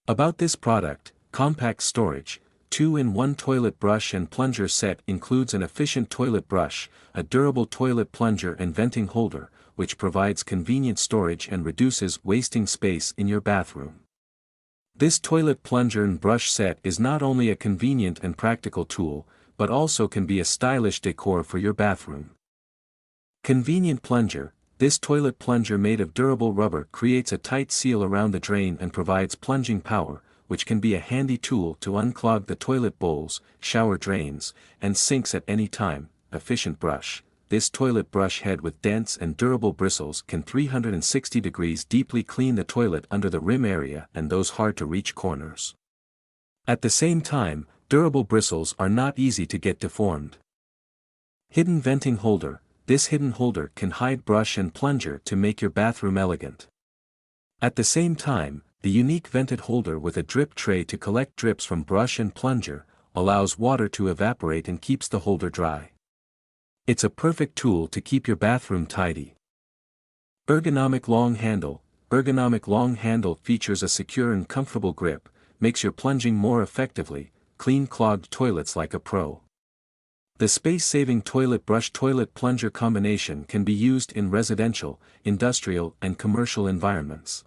About this product: compact storage, 2-in-1 toilet brush and plunger set includes an efficient toilet brush, a durable toilet plunger and venting holder, which provides convenient storage and reduces wasting space in your bathroom. This toilet plunger and brush set is not only a convenient and practical tool, but also can be a stylish decor for your bathroom. Convenient plunger: this toilet plunger made of durable rubber creates a tight seal around the drain and provides plunging power, which can be a handy tool to unclog the toilet bowls, shower drains, and sinks at any time. Efficient brush: this toilet brush head with dense and durable bristles can 360 degrees deeply clean the toilet under the rim area and those hard-to-reach corners. At the same time, durable bristles are not easy to get deformed. Hidden venting holder: this hidden holder can hide brush and plunger to make your bathroom elegant. At the same time, the unique vented holder with a drip tray to collect drips from brush and plunger allows water to evaporate and keeps the holder dry. It's a perfect tool to keep your bathroom tidy. Ergonomic long handle: ergonomic long handle features a secure and comfortable grip, makes your plunging more effectively, clean clogged toilets like a pro. The space-saving toilet brush-toilet plunger combination can be used in residential, industrial and commercial environments.